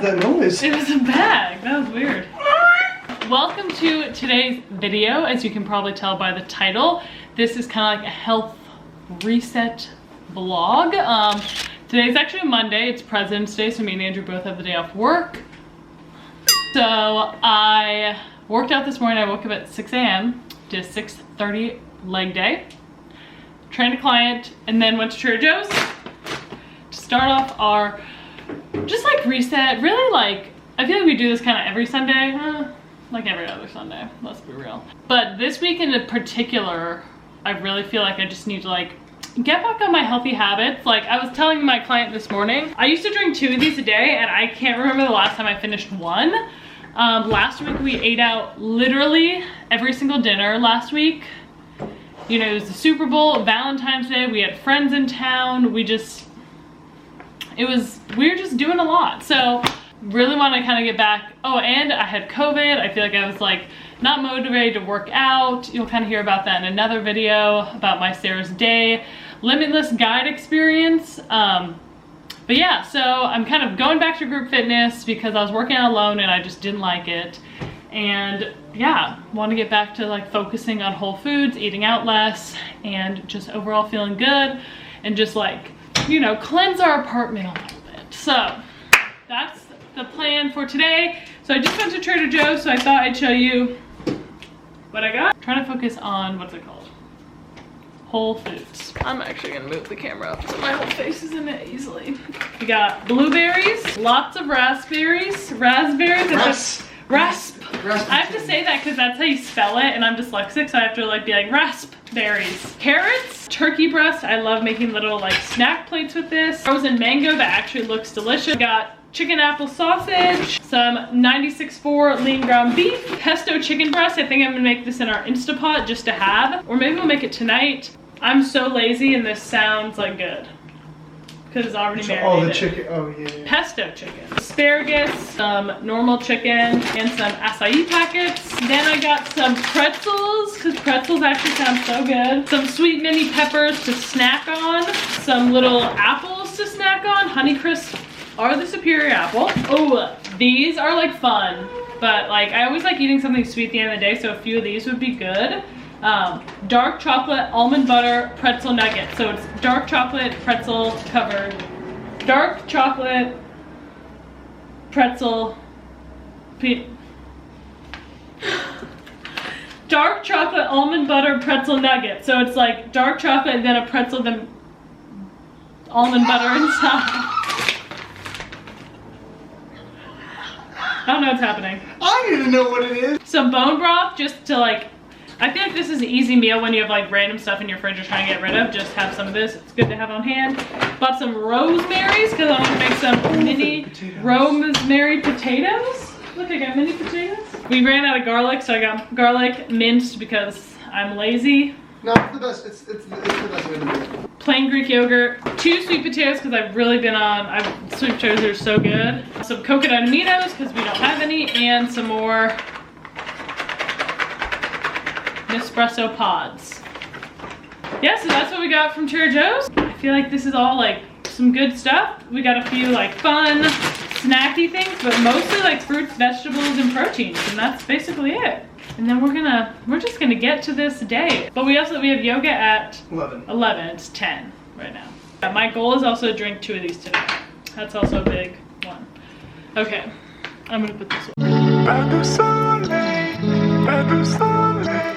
that noise? It was a bag. That was weird. Welcome to today's video. As you can probably tell by the title, this is kind of like a health reset vlog. Today's actually Monday. It's President's Day, so me and Andrew both have the day off work. So I worked out this morning. I woke up at 6 a.m. did a 6:30 leg day, trained a client, and then went to Trader Joe's to start off our just like reset. Really, like, I feel like we do this kind of every Sunday, like every other Sunday, let's be real. But this week in particular, I really feel like I just need to like get back on my healthy habits. Like I was telling my client this morning, I used to drink 2 of these a day and I can't remember the last time I finished one. Last week we ate out literally every single dinner last week. You know, it was the Super Bowl, Valentine's Day, we had friends in town, we were just doing a lot. So really want to kind of get back. Oh, and I had COVID. I feel like I was like not motivated to work out. You'll kind of hear about that in another video about my Sarah's Day Limitless Guide experience. But yeah, so I'm kind of going back to group fitness because I was working out alone and I just didn't like it. And yeah, want to get back to like focusing on whole foods, eating out less, and just overall feeling good and just like, you know, cleanse our apartment a little bit. So that's the plan for today. So I just went to Trader Joe's, so I thought I'd show you what I got. I'm trying to focus on, what's it called? Whole Foods. I'm actually gonna move the camera up so my whole face is in it easily. We got blueberries, lots of raspberries. Rasp. I have to say that because that's how you spell it, and I'm dyslexic, so I have to like be like raspberries. Carrots, turkey breast. I love making little like snack plates with this. Frozen mango that actually looks delicious. We got chicken apple sausage, some 96.4 lean ground beef, pesto chicken breast. I think I'm gonna make this in our Instapot just to have, or maybe we'll make it tonight. I'm so lazy and this sounds like good because it's already marinated. Oh, the chicken. Oh, yeah. Pesto chicken, asparagus, some normal chicken, and some acai packets. Then I got some pretzels because pretzels actually sound so good. Some sweet mini peppers to snack on. Some little apples to snack on. Honeycrisp are the superior apple. Oh, these are like fun, but like I always like eating something sweet at the end of the day, so a few of these would be good. Dark chocolate almond butter pretzel nuggets. So it's dark chocolate pretzel covered. Dark chocolate pretzel dark chocolate almond butter pretzel nugget. So it's like dark chocolate and then a pretzel, then almond butter inside. I don't know what's happening. I need to know what it is. Some bone broth just to like, I feel like this is an easy meal when you have like random stuff in your fridge you're trying to get rid of. Just have some of this. It's good to have on hand. Bought some rosemaries because I want to make some mini rosemary potatoes. Look, I got mini potatoes. We ran out of garlic, so I got garlic minced because I'm lazy. No, it's the best. It's the best way to do it. Plain Greek yogurt, 2 sweet potatoes because I've really been on, sweet potatoes are so good. Some coconut aminos because we don't have any, and some more Nespresso pods. Yeah, so that's what we got from Trader Joe's. I feel like this is all like some good stuff. We got a few like fun, snacky things, but mostly like fruits, vegetables, and proteins, and that's basically it. And then we're just gonna get to this day. But we have yoga at 11. It's 10 right now. My goal is also to drink 2 of these today. That's also a big one. Okay, I'm gonna put this one. Pas de soleil, pas de soleil,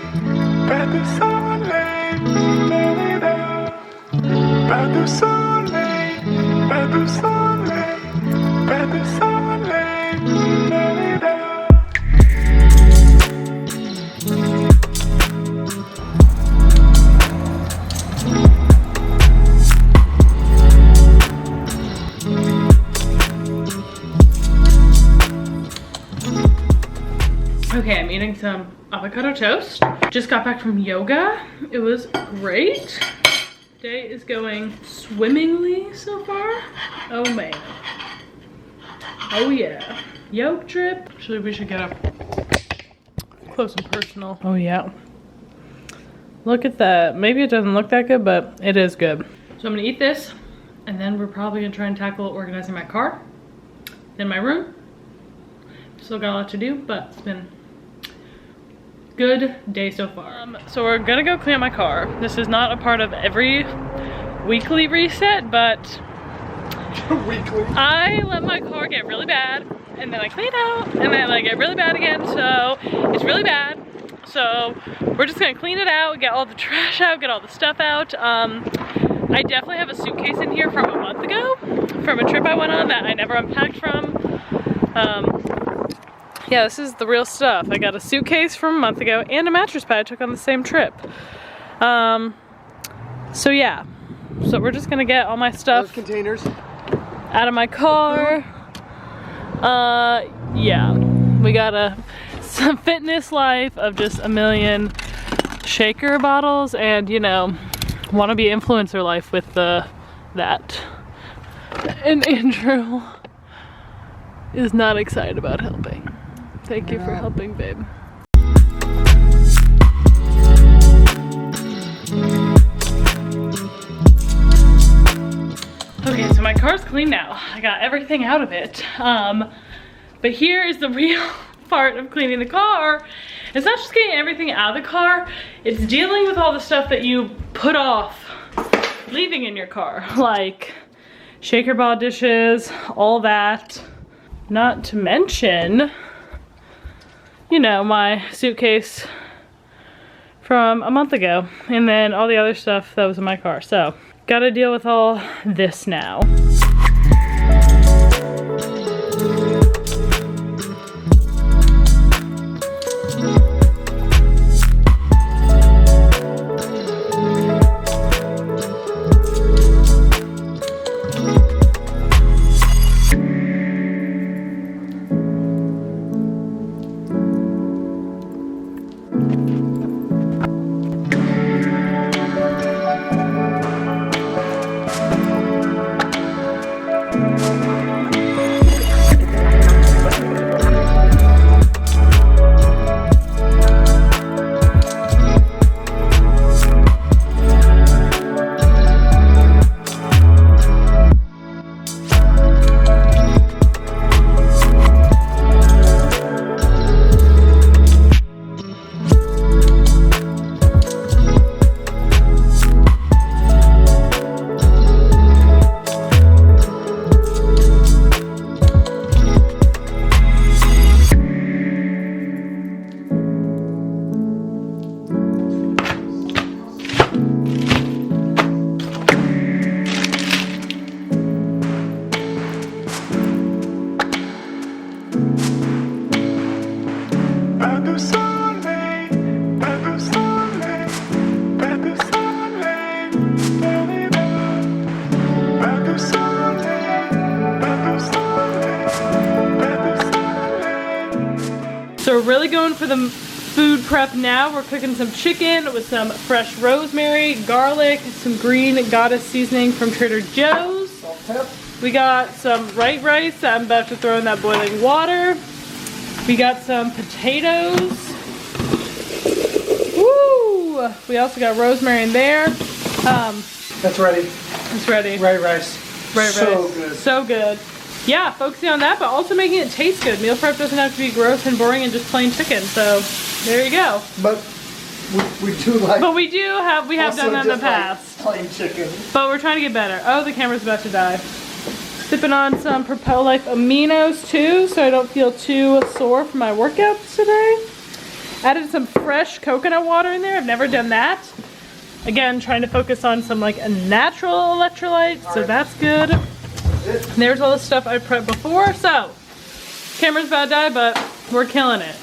pas de soleil, pas de soleil, pas de soleil, pas de soleil. Okay, I'm eating some avocado toast. Just got back from yoga. It was great. Day is going swimmingly so far. Oh man. Oh yeah. Yoke drip. Actually, we should get up close and personal. Oh yeah. Look at that. Maybe it doesn't look that good, but it is good. So I'm gonna eat this, and then we're probably gonna try and tackle organizing my car. then my room. Still got a lot to do, but it's been good day so far. So we're gonna go clean up my car. This is not a part of every weekly reset, but Weekly. I let my car get really bad and then I clean it out and then I let it get really bad again, so it's really bad. So we're just gonna clean it out, get all the trash out, get all the stuff out. I definitely have a suitcase in here from a month ago from a trip I went on that I never unpacked from. Yeah, this is the real stuff. I got a suitcase from a month ago and a mattress pad I took on the same trip. So yeah, so we're just gonna get all my stuff Those containers. out of my car. Yeah, we got some fitness life of just a million shaker bottles and, you know, wannabe influencer life with that. And Andrew is not excited about helping. Thank you for helping, babe. Okay, so my car's clean now. I got everything out of it. But here is the real part of cleaning the car. It's not just getting everything out of the car, it's dealing with all the stuff that you put off leaving in your car. Like shaker ball dishes, all that. Not to mention, you know, my suitcase from a month ago. And then all the other stuff that was in my car. So, gotta deal with all this now. So we're really going for the food prep now. We're cooking some chicken with some fresh rosemary, garlic, some green goddess seasoning from Trader Joe's. Salt, pep. We got some white rice that I'm about to throw in that boiling water. We got some potatoes. Woo! We also got rosemary in there. That's ready. It's ready. Right rice. Right, So right. good. So good. Yeah, focusing on that, but also making it taste good. Meal prep doesn't have to be gross and boring and just plain chicken. So there you go. But we do like. But we have also done that in the just like past. plain chicken. But we're trying to get better. Oh, the camera's about to die. Sipping on some Propel Life aminos too, so I don't feel too sore from my workouts today. Added some fresh coconut water in there. I've never done that. Again, trying to focus on some like a natural electrolyte, so that's good. There's all the stuff I prepped before, so camera's about to die, but we're killing it.